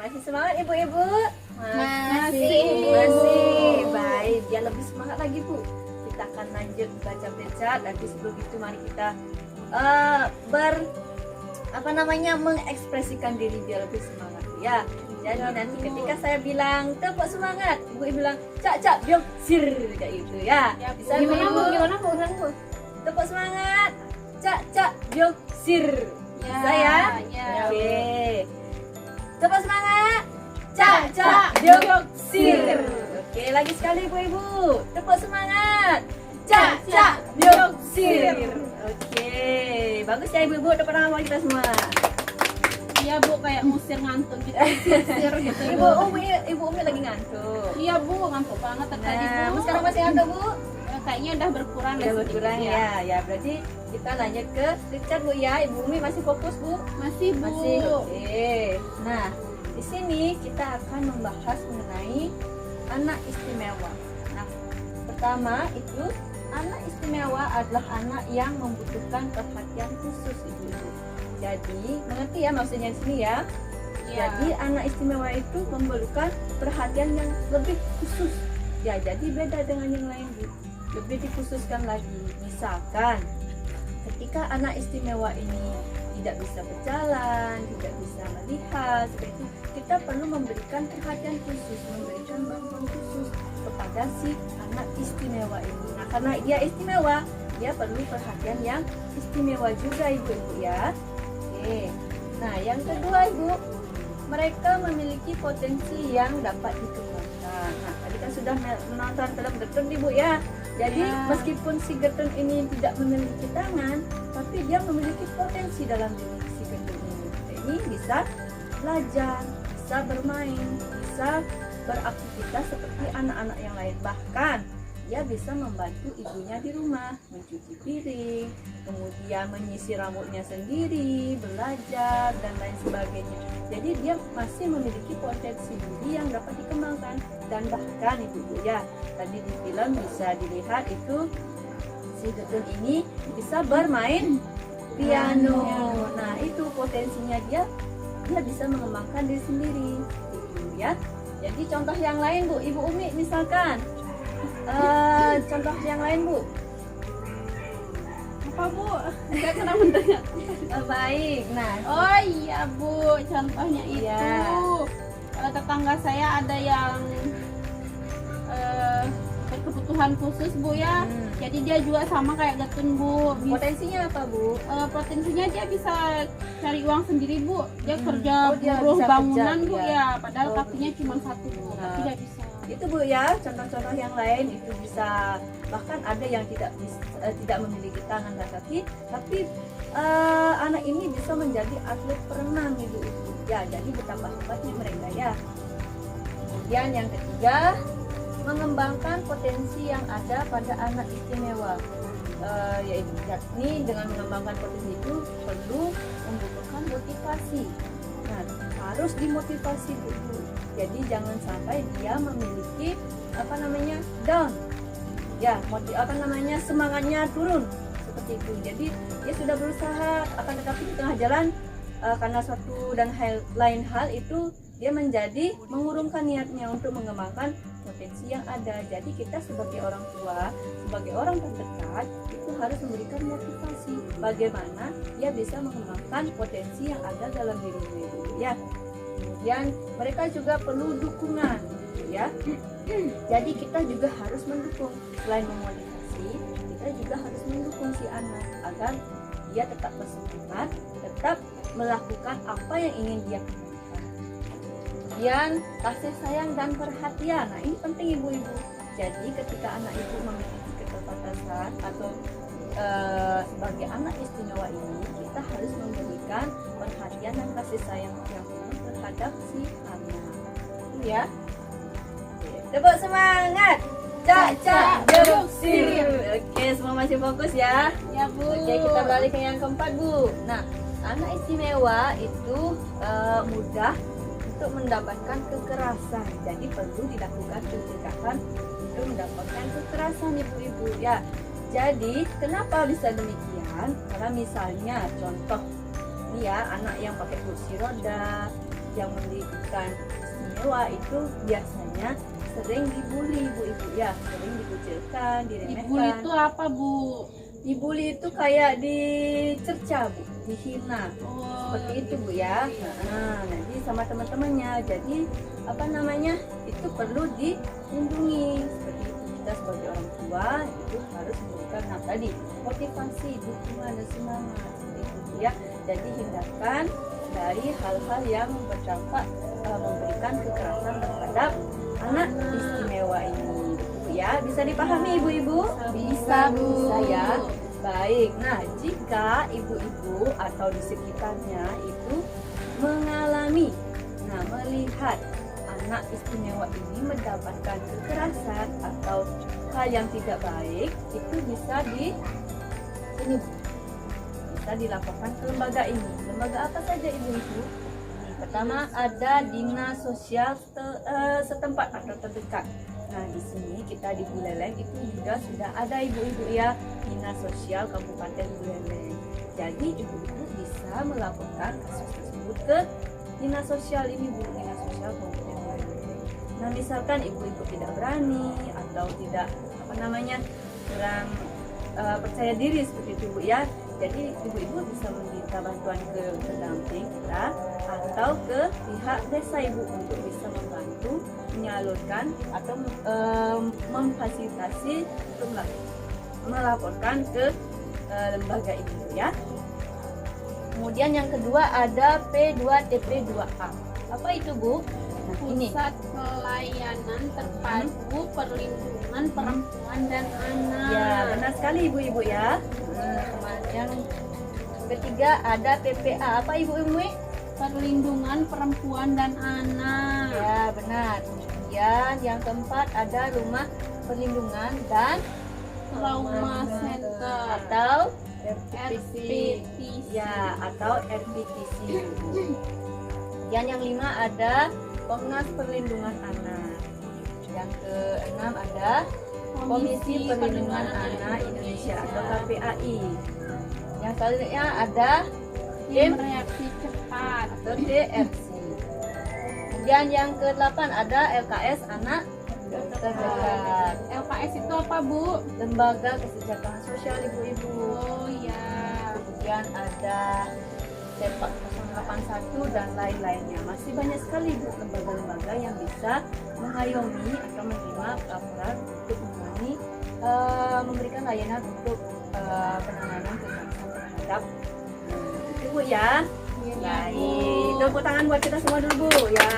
Masih semangat ibu-ibu? Masih. Baik, biar lebih semangat lagi Bu, kita akan lanjut baca becat. Nanti sebelum itu mari kita mengekspresikan diri biar lebih semangat ya. Jadi nanti ketika saya bilang tepuk semangat, ibu bilang cak biok sir kayak gitu ya. Bisa Gimana Bu? Tepuk semangat, cak biok sir. Bisa ya? Oke. Tepuk semangat, cak biok sir. Oke, lagi sekali ibu-ibu. Tepuk semangat, cak biok sir. Oke, bagus ya ibu-ibu. Tepuk tangan buat kita semua. Iya Bu, kayak musir ngantuk gitu, sisir gitu. Ibu Umi lagi ngantuk. Iya Bu, ngantuk banget tadi Nah, Bu. sekarang masih ngantuk Bu? Kayaknya udah berkurang. Udah berkurang ya. Berarti kita lanjut ke Richard Bu ya. Ibu Umi masih fokus Bu? Masih Bu. Masih. Oke. Nah, di sini kita akan membahas mengenai anak istimewa. Nah, pertama itu anak istimewa adalah anak yang membutuhkan perhatian khusus ibu-ibu. Jadi, mengerti ya maksudnya di sini ya? Iya. Jadi anak istimewa itu memerlukan perhatian yang lebih khusus. Ya, jadi beda dengan yang lain Bu. Lebih dikhususkan lagi. Misalkan ketika anak istimewa ini tidak bisa berjalan, tidak bisa melihat, seperti itu, kita perlu memberikan perhatian khusus, memberikan bantuan khusus kepada si anak istimewa ini. Nah, karena dia istimewa, dia perlu perhatian yang istimewa juga ibu-ibu ya. Oke. Nah, yang kedua ibu, mereka memiliki potensi yang dapat dikembangkan. Nah, tadi kan sudah menonton film Getun ibu ya. Jadi meskipun si Getun ini tidak memiliki tangan, tapi dia memiliki potensi dalam diri si Getun ini. Ini bisa belajar, bisa bermain, bisa beraktivitas seperti anak-anak yang lain. Bahkan dia bisa membantu ibunya di rumah, mencuci piring, kemudian menyisir rambutnya sendiri, belajar dan lain sebagainya. Jadi dia masih memiliki potensi diri yang dapat dikembangkan. Dan bahkan ibu ya, tadi di film bisa dilihat itu si Getun ini bisa bermain piano. Nah, itu potensinya dia bisa mengembangkan diri sendiri gitu ya. Jadi contoh yang lain Bu, Ibu Umi misalkan contoh yang lain Bu. Apa Bu? Enggak pernah mendengar. Baik. Nah, Oh iya Bu, contohnya itu. Iya. Tetangga saya ada yang berkebutuhan khusus Bu ya. Jadi dia juga sama kayak Getun Bu. potensinya apa Bu? Potensinya dia bisa cari uang sendiri Bu. Dia kerja dia buruh bisa bangunan kerja, Bu iya. ya. Padahal Oh, kakinya cuma satu Bu, tapi dia bisa. Itu Bu ya, contoh-contoh yang lain itu bisa, bahkan ada yang tidak memiliki tangan dan kaki, tapi anak ini bisa menjadi atlet perenang Ibu itu. Ya, jadi betapa hebatnya mereka ya. Kemudian yang ketiga, mengembangkan potensi yang ada pada anak istimewa. Yaitu yakni dengan mengembangkan potensi itu perlu membutuhkan motivasi. Nah, harus dimotivasi Bu. Jadi jangan sampai dia memiliki down. Ya, semangatnya turun seperti itu. Jadi dia sudah berusaha, akan tetapi di tengah jalan karena suatu dan lain hal itu dia menjadi mengurungkan niatnya untuk mengembangkan potensi yang ada. Jadi kita sebagai orang tua, sebagai orang terdekat itu harus memberikan motivasi bagaimana dia bisa mengembangkan potensi yang ada dalam dirinya ya. Kemudian mereka juga perlu dukungan ya. Jadi kita juga harus mendukung, selain memotivasi, kita juga harus mendukung si anak agar dia tetap bersemangat, tetap melakukan apa yang ingin dia lakukan. Kemudian kasih sayang dan perhatian. Nah, ini penting ibu-ibu. Jadi ketika anak ibu memiliki keterbatasan atau sebagai anak istimewa ini, kita harus memberikan perhatian dan kasih sayang yang penuh terhadap si anak. Ya. Tepuk semangat. Cak jeruk sir. Oke, semua masih fokus ya. Ya Bu. Oke, kita balik ke yang keempat Bu. Nah, anak istimewa itu mudah untuk mendapatkan kekerasan. Jadi perlu dilakukan pencegahan untuk mendapatkan kekerasan ibu-ibu ya. Jadi kenapa bisa demikian? Karena misalnya contoh ini ya, anak yang pakai kursi roda, yang pendidikan istimewa itu biasanya sering dibully ibu-ibu ya, sering dikucilkan, diremehkan. Dibully itu apa, Bu? Dibully itu kayak dicerca Bu, dihina. Oh, Seperti itu Bu ya. Nanti sama teman-temannya. Jadi apa namanya? Itu perlu dilindungi. Seperti itu kita sebagai orang tua itu harus memberikan tadi motivasi, dukungan dan semangat seperti itu Bu ya. Jadi hindarkan dari hal-hal yang berdampak memberikan kekerasan terhadap anak istimewa ini. Bu ya, bisa dipahami ibu-ibu? Bisa, Bu. Bisa ya. Baik, nah jika ibu-ibu atau di sekitarnya itu mengalami, melihat anak istimewa ini mendapatkan kekerasan atau hal yang tidak baik, itu bisa bisa dilaporkan ke lembaga ini. Lembaga apa saja ibu-ibu? Pertama ada dinas sosial setempat atau terdekat. Nah di sini kita di Buleleng itu juga sudah ada ibu-ibu ya, dinas sosial Kabupaten Buleleng. Jadi ibu-ibu bisa melaporkan kasus tersebut ke dinas sosial ini Bu, dinas sosial Kabupaten Buleleng. Nah misalkan ibu-ibu tidak berani atau tidak kurang percaya diri seperti itu Bu ya. Jadi ibu-ibu bisa meminta bantuan ke pendamping kita atau ke pihak desa ibu untuk bisa membantu menyalurkan atau memfasilitasi untuk melaporkan ke lembaga ini ya. Kemudian yang kedua ada P2TP2A. Apa itu Bu? Nah, ini Pusat Pelayanan Terpadu Perlindungan Perempuan dan Anak. ya benar sekali ibu-ibu ya. Yang ketiga ada PPA. Apa ibu Ummi? Perlindungan Perempuan dan Anak. Ya benar. Kemudian yang keempat ada Rumah Perlindungan dan Trauma Center atau RPTC. ya atau RPTC. Dan yang 5 ada Komnas Perlindungan Anak. Yang keenam ada Komisi Perlindungan Anak Indonesia atau KPAI. Yang selanjutnya ada Tim Reaksi Cepat atau DRC. Kemudian yang ke-8 ada LKS Anak Terdekat. LKS itu apa, Bu? Lembaga Kesejahteraan Sosial Ibu-ibu. Oh ya. Kemudian ada Sepak 081 dan lain-lainnya. Masih banyak sekali Bu lembaga-lembaga yang bisa mengayomi atau menerima laporan untuk memberikan layanan untuk penanganan kekerasan terhadap itu Bu ya. Iya, Bu. Baik, tepuk tangan buat kita semua dulu Bu ya.